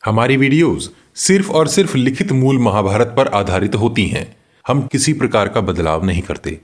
हमारी वीडियोस सिर्फ और सिर्फ लिखित मूल महाभारत पर आधारित होती हैं। हम किसी प्रकार का बदलाव नहीं करते।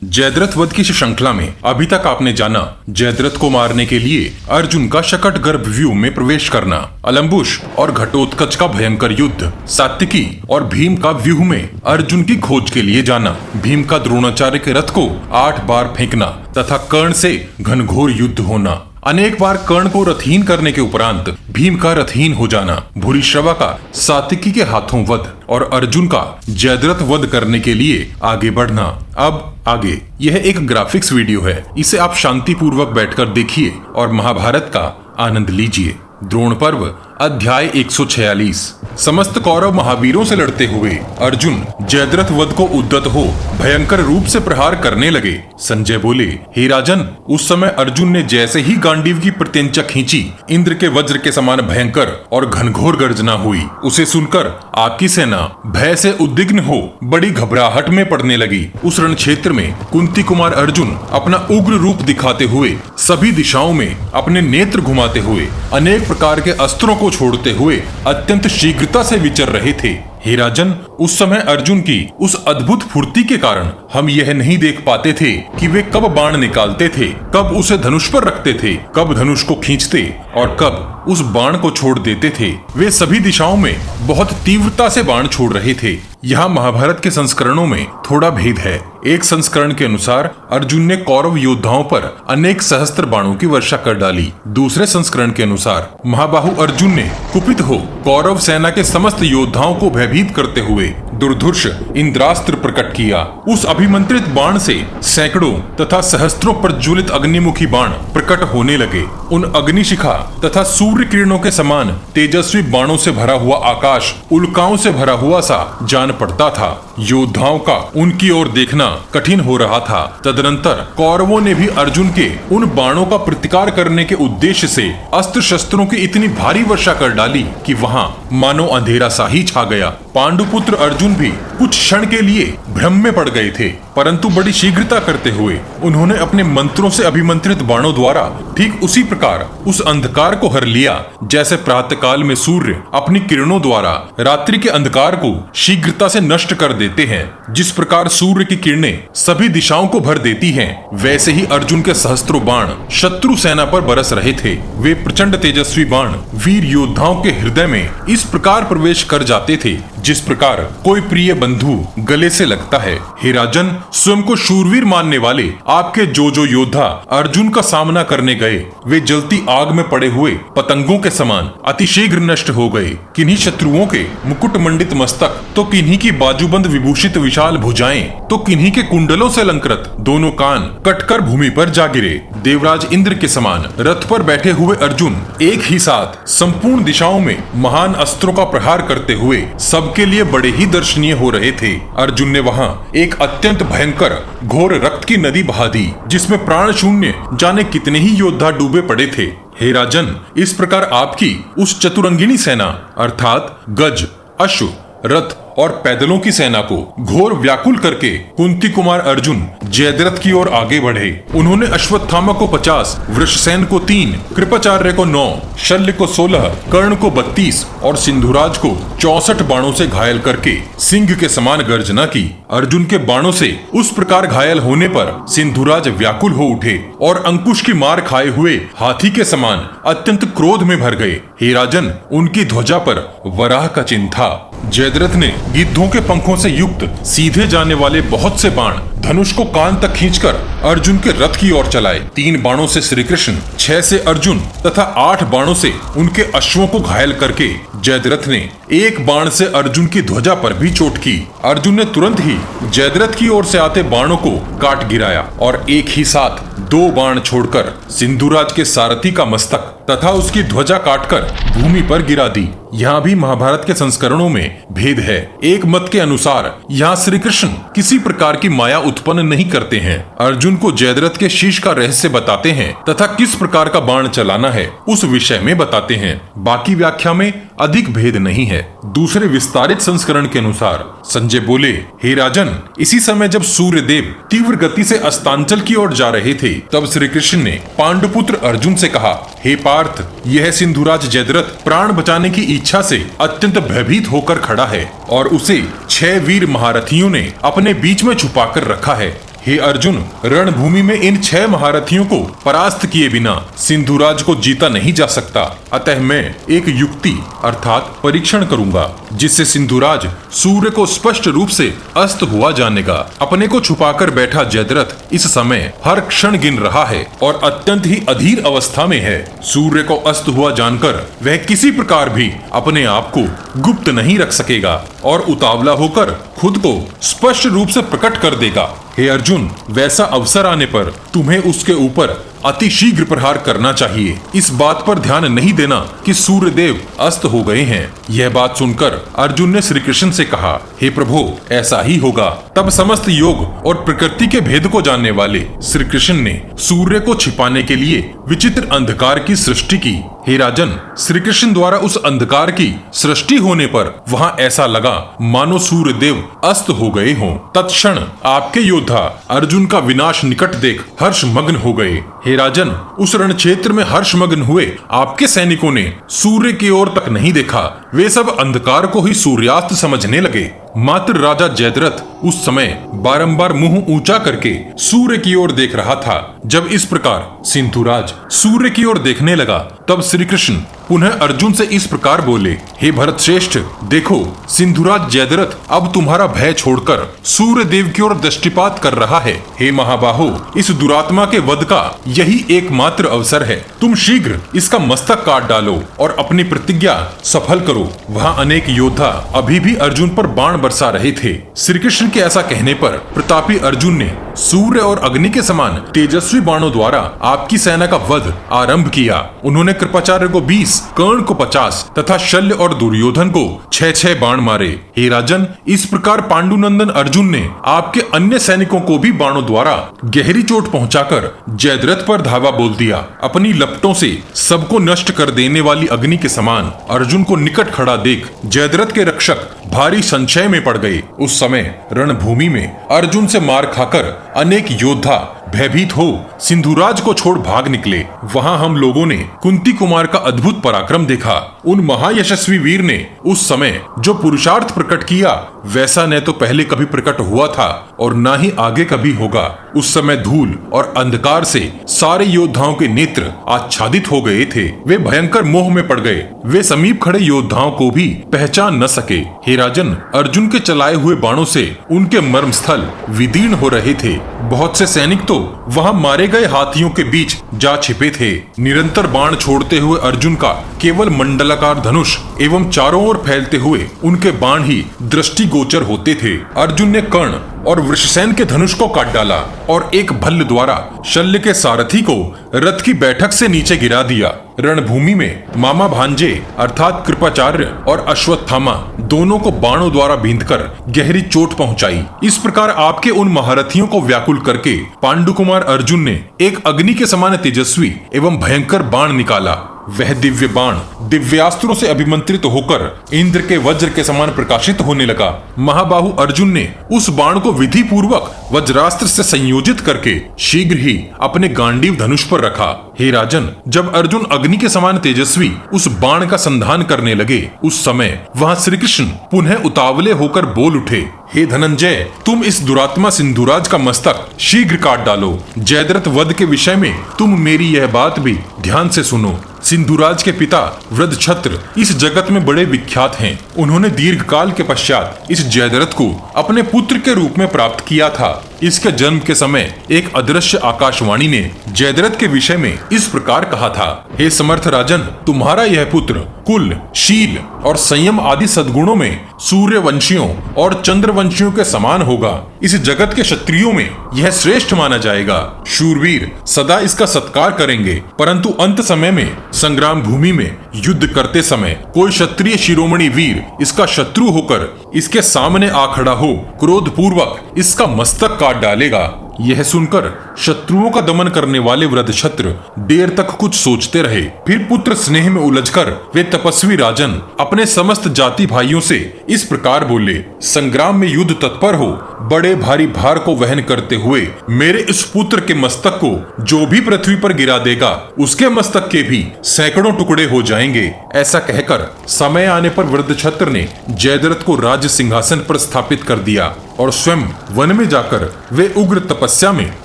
जयद्रथ वध की श्रृंखला में अभी तक आपने जाना जयद्रथ को मारने के लिए अर्जुन का शकट गर्भ व्यूह में प्रवेश करना, अलम्बुश और घटोत्कच का भयंकर युद्ध, सात्विकी और भीम का व्यूह में अर्जुन की खोज के लिए जाना, भीम का द्रोणाचार्य के रथ को 8 बार फेंकना तथा कर्ण से घनघोर युद्ध होना, अनेक बार कर्ण को रथहीन करने के उपरांत भीम का रथहीन हो जाना, भूरिश्रवा का सात्विकी के हाथों वध और अर्जुन का जयद्रथ वध करने के लिए आगे बढ़ना। अब आगे यह एक ग्राफिक्स वीडियो है, इसे आप शांतिपूर्वक बैठकर देखिए और महाभारत का आनंद लीजिए। द्रोण पर्व अध्याय 146। समस्त कौरव महावीरों से लड़ते हुए अर्जुन जयद्रथ वध को उद्यत हो भयंकर रूप से प्रहार करने लगे। संजय बोले, हे राजन, उस समय अर्जुन ने जैसे ही गांडीव की प्रत्यंचा खींची, इंद्र के वज्र के समान भयंकर और घनघोर गर्जना हुई। उसे सुनकर आपकी सेना भय से उद्विग्न हो बड़ी घबराहट में पड़ने लगी। उस रण क्षेत्र में कुंती कुमार अर्जुन अपना उग्र रूप दिखाते हुए सभी दिशाओं में अपने नेत्र घुमाते हुए अनेक प्रकार के अस्त्रों को छोड़ते हुए अत्यंत शीघ्रता से विचर रहे थे। हे राजन, उस समय अर्जुन की उस अद्भुत फुर्ती के कारण हम यह नहीं देख पाते थे कि वे कब बाण निकालते थे, कब उसे धनुष पर रखते थे, कब धनुष को खींचते और कब उस बाण को छोड़ देते थे। वे सभी दिशाओं में बहुत तीव्रता से बाण छोड़ रहे थे। यहाँ महाभारत के संस्करणों में थोड़ा भेद है। एक संस्करण के अनुसार अर्जुन ने कौरव योद्धाओं पर अनेक सहस्त्र बाणों की वर्षा कर डाली। दूसरे संस्करण के अनुसार महाबाहु अर्जुन ने कुपित हो कौरव सेना के समस्त योद्धाओं को भयभीत करते हुए दुर्धुर्ष इंद्रास्त्र प्रकट किया। उस अभिमंत्रित बाण से सैकड़ों तथा सहस्त्रों प्रज्वलित अग्निमुखी बाण प्रकट होने लगे। उन अग्निशिखा तथा सूर्य किरणों के समान तेजस्वी बाणों से भरा हुआ आकाश उल्काओं से भरा हुआ सा जान पड़ता था। योद्धाओं का उनकी ओर देखना कठिन हो रहा था। तदनंतर कौरवों ने भी अर्जुन के उन बाणों का प्रतिकार करने के उद्देश्य से अस्त्र शस्त्रों की इतनी भारी वर्षा कर डाली कि वहां मानो अंधेरा सा ही छा गया। पांडुपुत्र अर्जुन भी कुछ क्षण के लिए भ्रम में पड़ गए थे, परंतु बड़ी शीघ्रता करते हुए उन्होंने अपने मंत्रों से अभिमंत्रित बाणों द्वारा ठीक उसी प्रकार उस अंधकार को हर लिया जैसे प्रातः काल में सूर्य अपनी किरणों द्वारा रात्रि के अंधकार को शीघ्रता से नष्ट कर देते हैं। जिस प्रकार सूर्य की किरणें सभी दिशाओं को भर देती हैं, वैसे ही अर्जुन के सहस्त्रों बाण शत्रु सेना पर बरस रहे थे। वे प्रचंड तेजस्वी बाण वीर योद्धाओं के हृदय में इस प्रकार प्रवेश कर जाते थे जिस प्रकार कोई प्रिय बंधु गले से लगता है। हे राजन, स्वयं को शूरवीर मानने वाले आपके जो योद्धा अर्जुन का सामना करने गए, वे जलती आग में पड़े हुए पतंगों के समान अतिशीघ्र नष्ट हो गए। किन्हीं शत्रुओं के मुकुट मंडित मस्तक, तो किन्हीं की बाजूबंद विभूषित विशाल भुजाएं, तो किन्हीं के कुंडलों से अलंकृत दोनों कान कटकर भूमि पर जा गिरे। देवराज इंद्र के समान रथ पर बैठे हुए अर्जुन एक ही साथ संपूर्ण दिशाओं में महान अस्त्रों का प्रहार करते हुए सबके लिए बड़े ही दर्शनीय हो रहे थे। अर्जुन ने वहां एक अत्यंत भयंकर घोर रक्त की नदी बहा दी, जिसमें प्राण शून्य जाने कितने ही योद्धा डूबे पड़े थे। हे राजन, इस प्रकार आपकी उस चतुरंगिनी सेना अर्थात गज, अश्व, रथ और पैदलों की सेना को घोर व्याकुल करके कुंती कुमार अर्जुन जयद्रथ की ओर आगे बढ़े। उन्होंने अश्वत्थामा को 50, वृषसेन को 3, कृपाचार्य को 9, शल्य को 16, कर्ण को 32 और सिंधुराज को 64 बाणों से घायल करके सिंह के समान गर्जना की। अर्जुन के बाणों से उस प्रकार घायल होने पर सिंधुराज व्याकुल हो उठे और अंकुश की मार खाए हुए हाथी के समान अत्यंत क्रोध में भर गए। हे राजन, उनकी ध्वजा पर वराह का चिन्ह था। जयद्रथ ने गिद्धों के पंखों से युक्त सीधे जाने वाले बहुत से बाण धनुष को कान तक खींचकर अर्जुन के रथ की ओर चलाए। 3 बाणों से श्री कृष्ण, 6 से अर्जुन तथा 8 बाणों से उनके अश्वों को घायल करके जयद्रथ ने एक बाण से अर्जुन की ध्वजा पर भी चोट की। अर्जुन ने तुरंत ही जयद्रथ की ओर से आते बाणों को काट गिराया और एक ही साथ 2 बाण छोड़कर सिंधुराज के सारथी का मस्तक तथा उसकी ध्वजा काटकर भूमि पर गिरा दी। यहाँ भी महाभारत के संस्करणों में भेद है। एक मत के अनुसार यहाँ श्री कृष्ण किसी प्रकार की माया उत्पन्न नहीं करते हैं। अर्जुन को जयद्रथ के शीश का रहस्य बताते हैं तथा किस प्रकार का बाण चलाना है उस विषय में बताते हैं। बाकी व्याख्या में अधिक भेद नहीं है। दूसरे विस्तारित संस्करण के अनुसार संजय बोले, हे राजन, इसी समय जब सूर्यदेव तीव्र गति से अस्तांचल की ओर जा रहे थे तब श्री कृष्ण ने पांडुपुत्र अर्जुन से कहा, हे पार्थ, यह सिंधुराज जयद्रथ प्राण बचाने की इच्छा से अत्यंत भयभीत होकर खड़ा है और उसे 6 वीर महारथियों ने अपने बीच में छुपाकर रखा है। हे अर्जुन, रणभूमि में इन 6 महारथियों को परास्त किए बिना सिंधुराज को जीता नहीं जा सकता। अतः मैं एक युक्ति अर्थात परीक्षण करूंगा जिससे सिंधुराज सूर्य को स्पष्ट रूप से अस्त हुआ जानेगा। अपने को छुपाकर बैठा जयद्रथ इस समय हर क्षण गिन रहा है और अत्यंत ही अधीर अवस्था में है। सूर्य को अस्त हुआ जानकर वह किसी प्रकार भी अपने आप को गुप्त नहीं रख सकेगा और उतावला होकर खुद को स्पष्ट रूप से प्रकट कर देगा। हे अर्जुन, वैसा अवसर आने पर तुम्हें उसके ऊपर अति शीघ्र प्रहार करना चाहिए। इस बात पर ध्यान नहीं देना कि सूर्यदेव अस्त हो गए हैं। यह बात सुनकर अर्जुन ने श्री कृष्ण से कहा, हे प्रभु, ऐसा ही होगा। तब समस्त योग और प्रकृति के भेद को जानने वाले श्री कृष्ण ने सूर्य को छिपाने के लिए विचित्र अंधकार की सृष्टि की। हे राजन, श्री कृष्ण द्वारा उस अंधकार की सृष्टि होने पर वहां ऐसा लगा मानो सूर्यदेव अस्त हो गए हों। तत्क्षण आपके योद्धा अर्जुन का विनाश निकट देख हर्षमग्न हो गए। हे राजन, उस रण क्षेत्र में हर्षमग्न हुए आपके सैनिकों ने सूर्य की ओर तक नहीं देखा। वे सब अंधकार को ही सूर्यास्त समझने लगे। मात्र राजा जयद्रथ उस समय बारंबार मुंह ऊंचा करके सूर्य की ओर देख रहा था। जब इस प्रकार सिंधुराज सूर्य की ओर देखने लगा तब श्री कृष्ण पुनः अर्जुन से इस प्रकार बोले, हे भरत श्रेष्ठ, देखो सिंधुराज जयद्रथ अब तुम्हारा भय छोड़कर सूर्य देव की ओर दृष्टिपात कर रहा है। हे महाबाहो, इस दुरात्मा के वध का यही एकमात्र अवसर है। तुम शीघ्र इसका मस्तक काट डालो और अपनी प्रतिज्ञा सफल करो। वहाँ अनेक योद्धा अभी भी अर्जुन पर बाण बरसा रहे थे। श्री कृष्ण के ऐसा कहने पर प्रतापी अर्जुन ने सूर्य और अग्नि के समान तेजस्वी बाणों द्वारा आपकी सेना का वध आरंभ किया। उन्होंने कृपाचार्य को 20, कर्ण को 50 तथा शल्य और दुर्योधन को 6-6 बाण मारे। हे राजन, इस प्रकार पांडुनंदन अर्जुन ने आपके अन्य सैनिकों को भी बाणों द्वारा गहरी चोट पहुंचाकर जयद्रथ पर धावा बोल दिया। अपनी लपटों से सबको नष्ट कर देने वाली अग्नि के समान अर्जुन को निकट खड़ा देख जयद्रथ के रक्षक भारी संशय में पड़ गए। उस समय रणभूमि में अर्जुन से मार खाकर अनेक योद्धा भयभीत हो सिंधुराज को छोड़ भाग निकले। वहां हम लोगों ने कुंती कुमार का अद्भुत पराक्रम देखा। उन महायशस्वी वीर ने उस समय जो पुरुषार्थ प्रकट किया वैसा न तो पहले कभी प्रकट हुआ था और न ही आगे कभी होगा। उस समय धूल और अंधकार से सारे योद्धाओं के नेत्र आच्छादित हो गए थे। वे भयंकर मोह में पड़ गए। वे समीप खड़े योद्धाओं को भी पहचान न सके। हे राजन, अर्जुन के चलाए हुए बाणों से उनके मर्मस्थल विदीर्ण हो रहे थे। बहुत से सैनिक तो वहां मारे गए हाथियों के बीच जा छिपे थे। निरंतर बाण छोड़ते हुए अर्जुन का केवल मंडलाकार धनुष एवं चारों ओर फैलते हुए उनके बाण ही दृष्टिगोचर होते थे। अर्जुन ने कर्ण और वृषसेन के धनुष को काट डाला और एक भल्ल द्वारा शल्य के सारथी को रथ की बैठक से नीचे गिरा दिया। रणभूमि में मामा भांजे अर्थात कृपाचार्य और अश्वत्थामा दोनों को बाणों द्वारा बींधकर गहरी चोट पहुंचाई। इस प्रकार आपके उन महारथियों को व्याकुल करके पांडुकुमार अर्जुन ने एक अग्नि के समान तेजस्वी एवं भयंकर बाण निकाला। वह दिव्य बाण दिव्यास्त्रों से अभिमंत्रित होकर इंद्र के वज्र के समान प्रकाशित होने लगा। महाबाहु अर्जुन ने उस बाण को विधि पूर्वक वज्रास्त्र से संयोजित करके शीघ्र ही अपने गांडीव धनुष पर रखा। हे राजन, जब अर्जुन अग्नि के समान तेजस्वी उस बाण का संधान करने लगे उस समय वहां श्री कृष्ण पुनः उतावले होकर बोल उठे, हे धनंजय, तुम इस दुरात्मा सिंधुराज का मस्तक शीघ्र काट डालो। जयद्रथ वध के विषय में तुम मेरी यह बात भी ध्यान से सुनो। सिंधुराज के पिता वृद्धछत्र इस जगत में बड़े विख्यात हैं। उन्होंने दीर्घ काल के पश्चात इस जयद्रथ को अपने पुत्र के रूप में प्राप्त किया था। इसके जन्म के समय एक अदृश्य आकाशवाणी ने जयद्रथ के विषय में इस प्रकार कहा था, हे समर्थ राजन, तुम्हारा यह पुत्र कुल, शील और संयम आदि सद्गुणों में सूर्यवंशियों और चंद्रवंशियों के समान होगा। इस जगत के क्षत्रियों में यह श्रेष्ठ माना जाएगा। शूरवीर सदा इसका सत्कार करेंगे, परंतु अंत समय में संग्राम भूमि में युद्ध करते समय कोई क्षत्रिय शिरोमणि वीर इसका शत्रु होकर इसके सामने आ खड़ा हो, क्रोध पूर्वक इसका मस्तक काट डालेगा। यह सुनकर शत्रुओं का दमन करने वाले वृद्धक्षत्र देर तक कुछ सोचते रहे। फिर पुत्र स्नेह में उलझकर वे तपस्वी राजन अपने समस्त जाति भाइयों से इस प्रकार बोले, संग्राम में युद्ध तत्पर हो, बड़े भारी भार को वहन करते हुए मेरे इस पुत्र के मस्तक को जो भी पृथ्वी पर गिरा देगा उसके मस्तक के भी सैकड़ों टुकड़े हो जाएंगे। ऐसा कहकर समय आने पर वृद्धक्षत्र ने जयद्रथ को राज सिंहासन पर स्थापित कर दिया और स्वयं वन में जाकर वे उग्र तपस्या में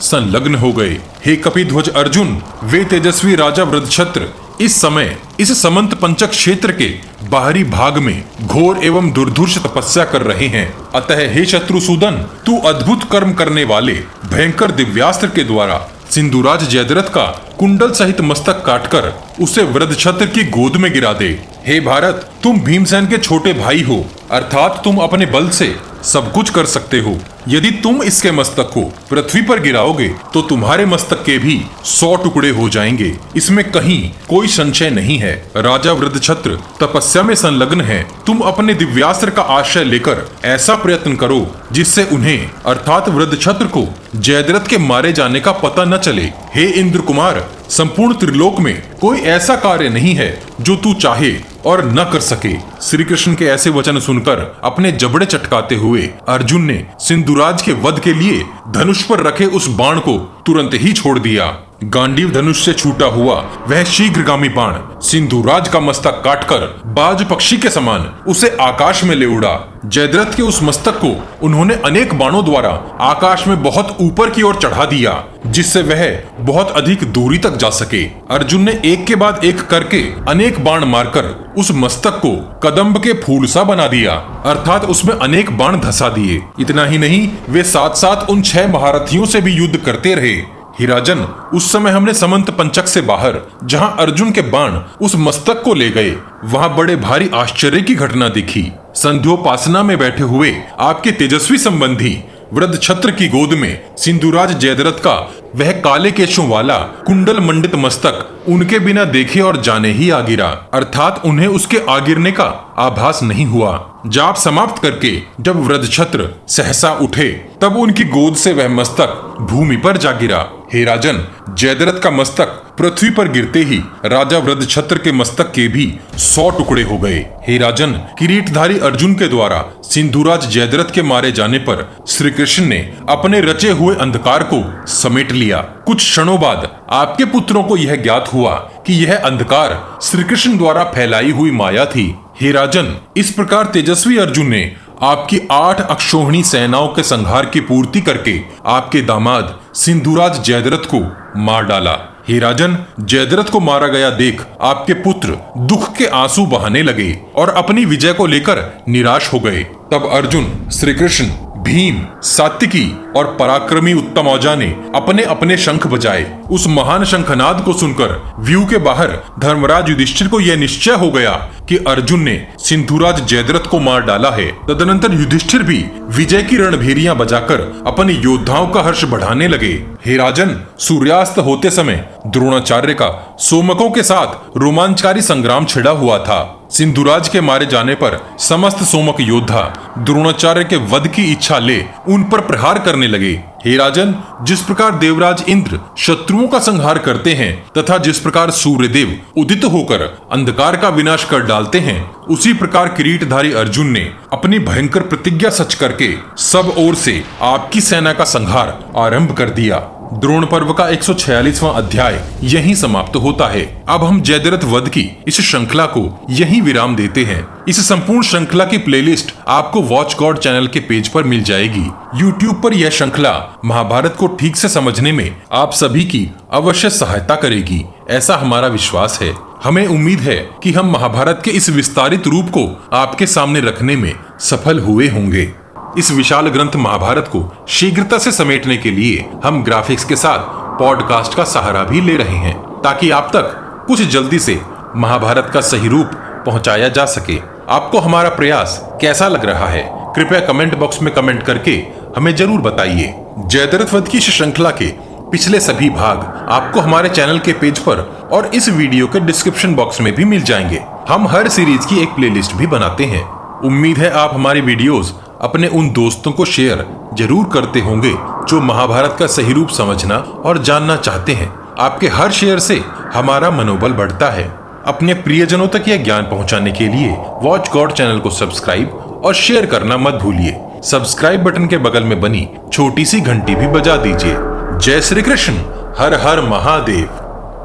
संलग्न हो गए। हे कपिध्वज अर्जुन, वे तेजस्वी राजा वृद्धक्षत्र इस समय इस समंत पंचक क्षेत्र के बाहरी भाग में घोर एवं दुर्धुष तपस्या कर रहे हैं। अतः हे शत्रुसूदन, तू अद्भुत कर्म करने वाले भयंकर दिव्यास्त्र के द्वारा सिंधुराज जयद्रथ का कुंडल सहित मस्तक काटकर उसे वृद्धक्षत्र की गोद में गिरा दे। हे भारत, तुम भीमसेन के छोटे भाई हो, अर्थात तुम अपने बल से सब कुछ कर सकते हो। यदि तुम इसके मस्तक को पृथ्वी पर गिराओगे तो तुम्हारे मस्तक के भी 100 टुकड़े हो जाएंगे, इसमें कहीं कोई संशय नहीं है। राजा वृद्धक्षत्र तपस्या में संलग्न है। तुम अपने दिव्यास्त्र का आश्रय लेकर ऐसा प्रयत्न करो जिससे उन्हें अर्थात वृद्धक्षत्र को जयद्रथ के मारे जाने का पता न चले। हे इंद्र कुमार, संपूर्ण त्रिलोक में कोई ऐसा कार्य नहीं है जो तू चाहे और न कर सके। श्री कृष्ण के ऐसे वचन सुनकर अपने जबड़े चटकाते हुए अर्जुन ने सिंधुराज के वध के लिए धनुष पर रखे उस बाण को तुरंत ही छोड़ दिया। गांडीव धनुष से छूटा हुआ वह शीघ्रगामी बाण सिंधुराज का मस्तक काटकर बाज पक्षी के समान उसे आकाश में ले उड़ा। जयद्रथ के उस मस्तक को उन्होंने अनेक बाणों द्वारा आकाश में बहुत ऊपर की ओर चढ़ा दिया, जिससे वह बहुत अधिक दूरी तक जा सके। अर्जुन ने एक के बाद एक करके अनेक बाण मारकर उस मस्तक को कदम्ब के फूल सा बना दिया, अर्थात उसमें अनेक बाण धसा दिए। इतना ही नहीं, वे साथ साथ उन 6 महारथियों से भी युद्ध करते रहे। हे राजन, उस समय हमने समंत पंचक से बाहर जहां अर्जुन के बाण उस मस्तक को ले गए, वहां बड़े भारी आश्चर्य की घटना दिखी। संध्योपासना में बैठे हुए आपके तेजस्वी संबंधी वृद्धक्षत्र की गोद में सिंधुराज जयद्रथ का वह काले केशों वाला कुंडल मंडित मस्तक उनके बिना देखे और जाने ही आ गिरा, अर्थात उन्हें उसके आ गिरने का आभास नहीं हुआ। जाप समाप्त करके जब वृद्धक्षत्र सहसा उठे तब उनकी गोद से वह मस्तक भूमि पर जा गिरा। हे राजन, जयद्रथ का मस्तक पृथ्वी पर गिरते ही राजा वृद्धक्षत्र के मस्तक के भी 100 टुकड़े हो गए। हे राजन, किरीटधारी अर्जुन के द्वारा सिंधुराज जयद्रथ के मारे जाने पर श्री कृष्ण ने अपने रचे हुए अंधकार को समेट लिया। कुछ क्षणों बाद आपके पुत्रों को यह ज्ञात हुआ कि यह अंधकार श्री कृष्ण द्वारा फैलाई हुई माया थी। हे राजन, इस प्रकार तेजस्वी अर्जुन ने आपकी 8 अक्षौहिणी सेनाओं के संहार की पूर्ति करके आपके दामाद सिंधुराज जयद्रथ को मार डाला। हे राजन, जयद्रथ को मारा गया देख आपके पुत्र दुख के आंसू बहाने लगे और अपनी विजय को लेकर निराश हो गए। तब अर्जुन, श्री कृष्ण, भीम, सात्विकी और पराक्रमी उत्तमौजा ने अपने अपने शंख बजाए। उस महान शंखनाद को सुनकर व्यू के बाहर धर्मराज युधिष्ठिर को यह निश्चय हो गया कि अर्जुन ने सिंधुराज जयद्रथ को मार डाला है। तदनंतर युधिष्ठिर भी विजय की रणभेरियां बजाकर अपने योद्धाओं का हर्ष बढ़ाने लगे। हे राजन, सूर्यास्त होते समय द्रोणाचार्य का सोमकों के साथ रोमांचकारी संग्राम छिड़ा हुआ था। सिंधुराज के मारे जाने पर समस्त सोमक योद्धा द्रोणाचार्य के वध की इच्छा ले उन पर प्रहार करने लगे। हे राजन, जिस प्रकार देवराज इंद्र शत्रुओं का संहार करते हैं तथा जिस प्रकार सूर्यदेव उदित होकर अंधकार का विनाश कर डालते हैं, उसी प्रकार किरीटधारी अर्जुन ने अपनी भयंकर प्रतिज्ञा सच करके सब ओर से आपकी सेना का संहार आरंभ कर दिया। द्रोण पर्व का 146वां अध्याय यहीं समाप्त होता है। अब हम जयद्रथ वध की इस श्रृंखला को यहीं विराम देते हैं। इस संपूर्ण श्रृंखला की प्लेलिस्ट आपको वॉच गॉड चैनल के पेज पर मिल जाएगी। YouTube पर यह श्रृंखला महाभारत को ठीक से समझने में आप सभी की अवश्य सहायता करेगी, ऐसा हमारा विश्वास है। हमें उम्मीद है कि हम महाभारत के इस विस्तारित रूप को आपके सामने रखने में सफल हुए होंगे। इस विशाल ग्रंथ महाभारत को शीघ्रता से समेटने के लिए हम ग्राफिक्स के साथ पॉडकास्ट का सहारा भी ले रहे हैं, ताकि आप तक कुछ जल्दी से महाभारत का सही रूप पहुंचाया जा सके। आपको हमारा प्रयास कैसा लग रहा है, कृपया कमेंट बॉक्स में कमेंट करके हमें जरूर बताइए। जयद्रथ वध की श्रृंखला के पिछले सभी भाग आपको हमारे चैनल के पेज पर और इस वीडियो के डिस्क्रिप्शन बॉक्स में भी मिल जाएंगे। हम हर सीरीज की एक प्लेलिस्ट भी बनाते हैं। उम्मीद है आप हमारी वीडियोस अपने उन दोस्तों को शेयर जरूर करते होंगे जो महाभारत का सही रूप समझना और जानना चाहते हैं। आपके हर शेयर से हमारा मनोबल बढ़ता है। अपने प्रियजनों तक यह ज्ञान पहुंचाने के लिए वॉच गॉड चैनल को सब्सक्राइब और शेयर करना मत भूलिए। सब्सक्राइब बटन के बगल में बनी छोटी सी घंटी भी बजा दीजिए। जय श्री कृष्ण। हर हर महादेव।